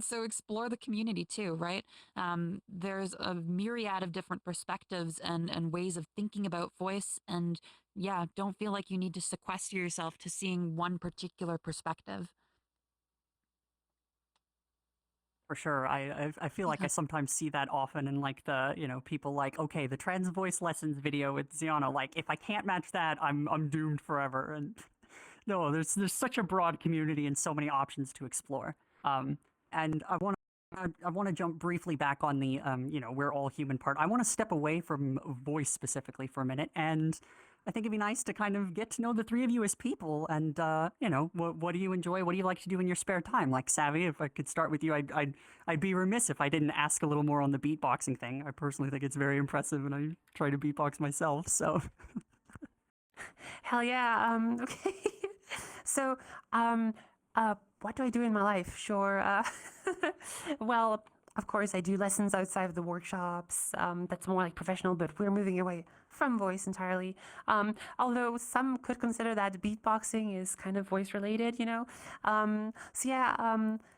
So explore the community too, right? There's a myriad of different perspectives and ways of thinking about voice. And yeah, don't feel like you need to sequester yourself to seeing one particular perspective. For sure. I feel like I sometimes see that often in like the, people like, okay, the trans voice lessons video with Ziana, like if I can't match that, I'm doomed forever. And no, there's such a broad community and so many options to explore. And I want to jump briefly back on the we're all human part. I want to step away from voice specifically for a minute, and I think it'd be nice to kind of get to know the three of you as people, and what do you enjoy? What do you like to do in your spare time? Like Savvy, if I could start with you, I'd be remiss if I didn't ask a little more on the beatboxing thing. I personally think it's very impressive, and I try to beatbox myself. So, Hell yeah. Okay. So, what do I do in my life? Sure. Well, of course, I do lessons outside of the workshops. That's more like professional, but we're moving away from voice entirely. Although some could consider that beatboxing is kind of voice related, So yeah,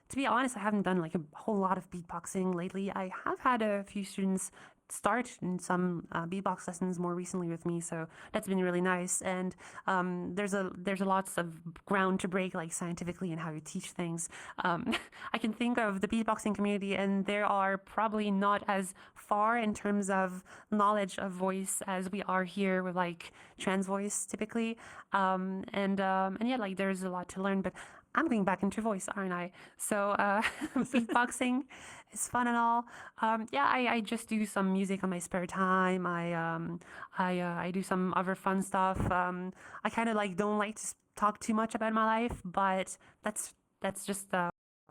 to be honest, I haven't done like a whole lot of beatboxing lately. I have had a few students start in some beatbox lessons more recently with me, so that's been really nice. And there's a lots of ground to break, like scientifically, and how you teach things. I can think of the beatboxing community, and there are probably not as far in terms of knowledge of voice as we are here with like trans voice typically. And yeah, like there's a lot to learn, but I'm going back into voice, aren't I? So beatboxing is fun and all. Yeah, I just do some music on my spare time. I do some other fun stuff. I kind of like don't like to talk too much about my life, but that's just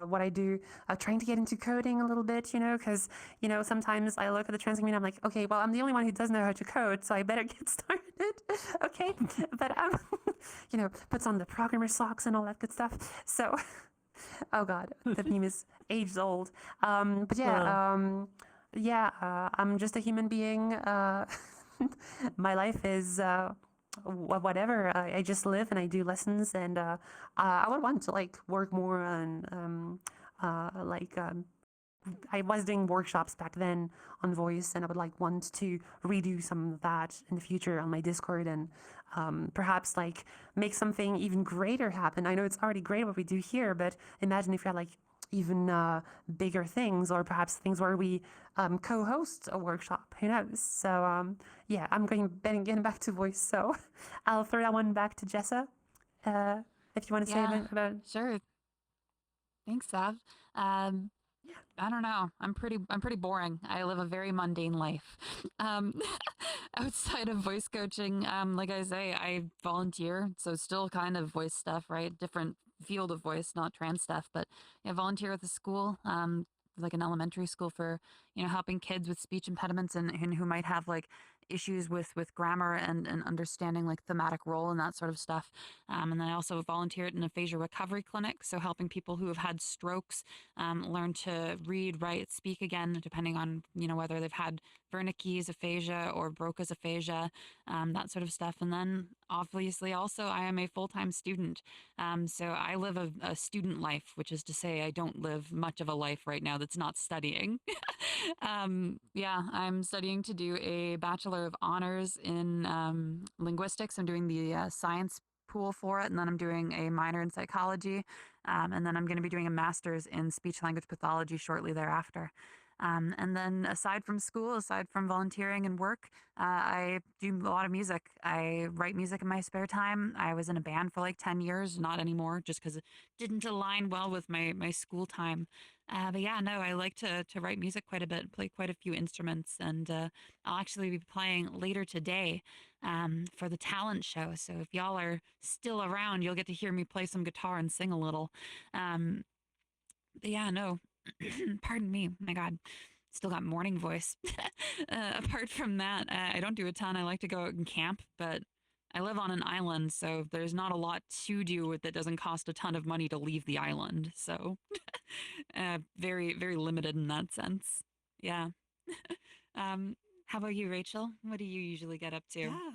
what I do. Trying to get into coding a little bit, because sometimes I look at the trans community, I'm like, okay, well, I'm the only one who does know how to code, so I better get started. Okay, but puts on the programmer socks and all that good stuff. So, oh god, that meme is ages old. But yeah, I'm just a human being. My life is whatever. I just live and I do lessons, and I would want to like work more on I was doing workshops back then on voice, and I would like want to redo some of that in the future on my Discord, and perhaps like make something even greater happen. I know it's already great what we do here, but imagine if we had like even bigger things, or perhaps things where we co-host a workshop. Who knows? So yeah, I'm getting back to voice. So I'll throw that one back to Jessa. If you want to say a bit about. Sure. Thanks, Sav. I don't know. I'm pretty boring. I live a very mundane life. Outside of voice coaching, like I say, I volunteer, so still kind of voice stuff, right? Different field of voice, not trans stuff, but I volunteer at the school. like an elementary school for, helping kids with speech impediments and who might have like issues with grammar and understanding like thematic role and that sort of stuff. And then I also volunteered in a aphasia recovery clinic, so helping people who have had strokes learn to read, write, speak again, depending on whether they've had Wernicke's aphasia or Broca's aphasia, that sort of stuff. And then obviously also I am a full-time student, so I live a student life, which is to say I don't live much of a life right now that's not studying. Yeah, I'm studying to do a Bachelor of Honors in linguistics. I'm doing the science pool for it, and then I'm doing a minor in psychology, and then I'm going to be doing a master's in speech language pathology shortly thereafter. And then aside from school, aside from volunteering and work, I do a lot of music. I write music in my spare time. I was in a band for like 10 years, not anymore, just because it didn't align well with my school time. But yeah, no, I like to write music quite a bit, play quite a few instruments, and I'll actually be playing later today for the talent show. So if y'all are still around, you'll get to hear me play some guitar and sing a little. But yeah, no, pardon me. My God, still got morning voice. Apart from that, I don't do a ton. I like to go out and camp, but I live on an island, so there's not a lot to do that doesn't cost a ton of money to leave the island. So very, very limited in that sense. Yeah. How about you, Rachel? What do you usually get up to? Yeah.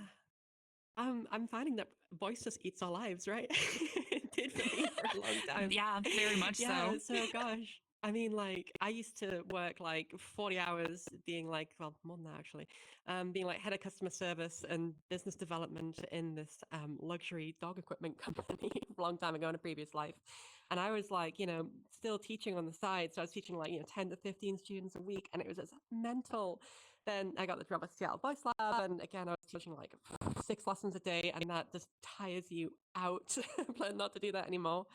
I'm finding that voice just eats our lives, right? It did for me for a long time. Yeah, very much Yeah, so. so gosh. I mean, like, I used to work like 40 hours being like, well, more than that actually, being like head of customer service and business development in this luxury dog equipment company a long time ago in a previous life. And I was like, still teaching on the side. So I was teaching like, 10 to 15 students a week, and it was just mental. Then I got the job at Seattle Voice Lab, and again, I was teaching like 6 lessons a day, and that just tires you out. I plan not to do that anymore.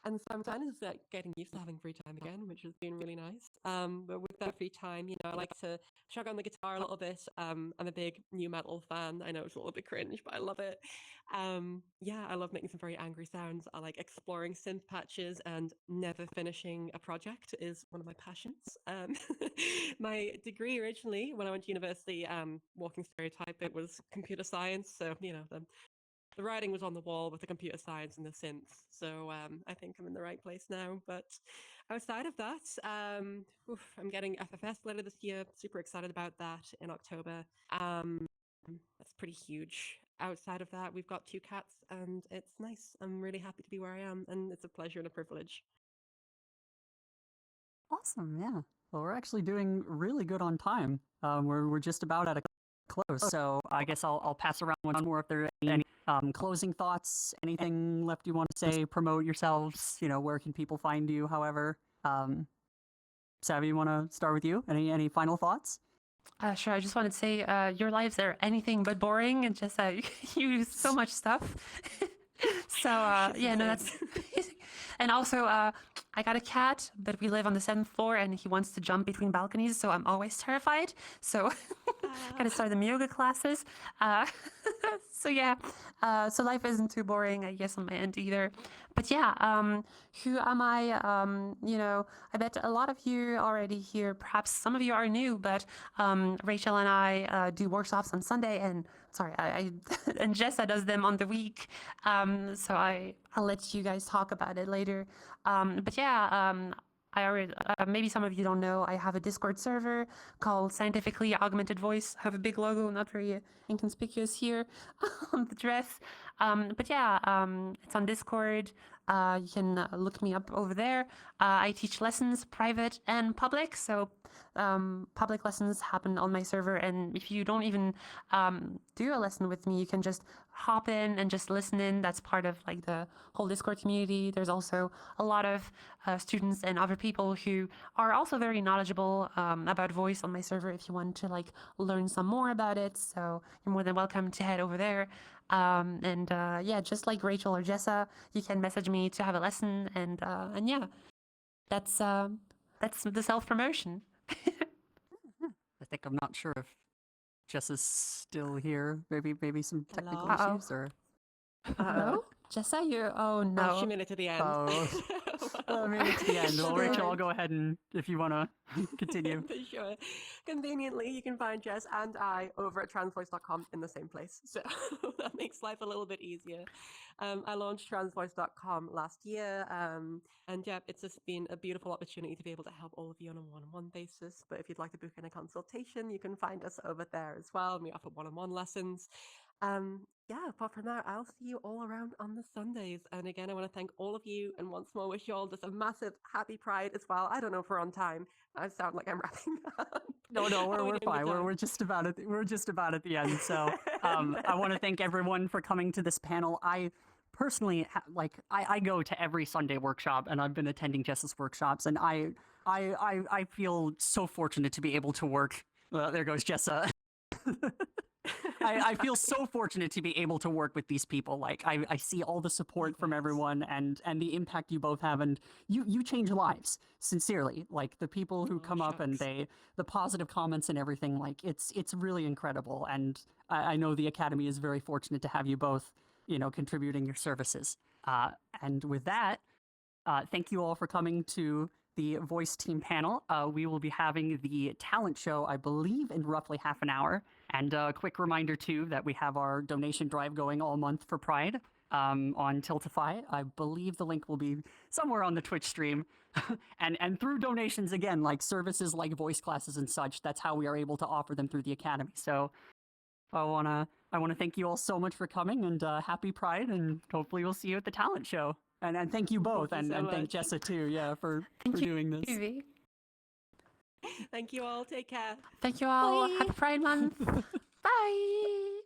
And so I'm kind of like getting used to having free time again, which has been really nice. But with that free time, I like to shug on the guitar a little bit. I'm a big new metal fan. I know it's a little bit cringe, but I love it. Yeah, I love making some very angry sounds. I like exploring synth patches, and never finishing a project is one of my passions. My degree originally, when I went to university, walking stereotype, it was computer science. So, the writing was on the wall with the computer science and the synths. So I think I'm in the right place now. But outside of that, I'm getting FFS later this year. Super excited about that in October. That's pretty huge. Outside of that, we've got 2 cats, and it's nice. I'm really happy to be where I am, and it's a pleasure and a privilege. Awesome, yeah. Well, we're actually doing really good on time. We're just about at a close, so I guess I'll pass around one more if there are any closing thoughts, anything left you want to say, promote yourselves, where can people find you, however. Savvy, you want to start with you? Any final thoughts? Sure. I just wanted to say your lives are anything but boring, and just you do so much stuff. So yeah, no, that's amazing. And also, I got a cat, but we live on the 7th floor, and he wants to jump between balconies, so I'm always terrified. So gotta start the yoga classes. So yeah, so life isn't too boring, I guess, on my end either. But yeah, who am I? I bet a lot of you already here. Perhaps some of you are new, but Rachel and I do workshops on Sunday, and sorry, I and Jessa does them on the week. So I'll let you guys talk about it later. But yeah, I already, maybe some of you don't know, I have a Discord server called Scientifically Augmented Voice. I have a big logo, not very inconspicuous here on the dress. But yeah, it's on Discord. You can look me up over there. I teach lessons, private and public. So public lessons happen on my server, and if you don't even do a lesson with me, you can just hop in and just listen in. That's part of like the whole Discord community. There's also a lot of students and other people who are also very knowledgeable about voice on my server if you want to like learn some more about it. So you're more than welcome to head over there. And yeah, just like Rachel or Jessa, you can message me to have a lesson, and yeah, that's the self-promotion. I think I'm not sure if Jess is still here. Maybe some technical Hello? Uh-oh. issues or. Hello? Jessa, you. Oh Oh, no. she made it to the end. Oh. I mean, it's the end. Well, Rachel, I'll go ahead and if you want to continue. For sure. Conveniently, you can find Jess and I over at transvoice.com in the same place. So that makes life a little bit easier. I launched transvoice.com last year. And yeah, it's just been a beautiful opportunity to be able to help all of you on a one-on-one basis. But if you'd like to book in a consultation, you can find us over there as well. And we offer one-on-one lessons. Yeah, apart from that, I'll see you all around on the Sundays. And again, I want to thank all of you and once more wish you all just a massive happy Pride as well. I don't know if we're on time. I sound like I'm wrapping up. No, How are we we're doing fine. with time? We're just about at the end. So I want to thank everyone for coming to this panel. I personally I go to every Sunday workshop, and I've been attending Jess's workshops, and I feel so fortunate to be able to work. There goes Jessa. I feel so fortunate to be able to work with these people. Like I see all the support from everyone and the impact you both have, and you change lives, sincerely. Like the people who come up and shucks. the positive comments and everything, like it's really incredible. And I know the Academy is very fortunate to have you both, contributing your services. And with that, thank you all for coming to the Voice Team panel. We will be having the talent show, I believe, in roughly half an hour. And a quick reminder, too, that we have our donation drive going all month for Pride on Tiltify. I believe the link will be somewhere on the Twitch stream. and through donations, again, like services like voice classes and such, that's how we are able to offer them through the Academy. So I wanna thank you all so much for coming, and happy Pride, and hopefully we'll see you at the talent show. And thank you both, Thank you so and thank much. Jessa too, yeah, for Thank you, doing this. Evie. Thank you all. Take care. Thank you all. Bye. Happy Pride Month. Bye.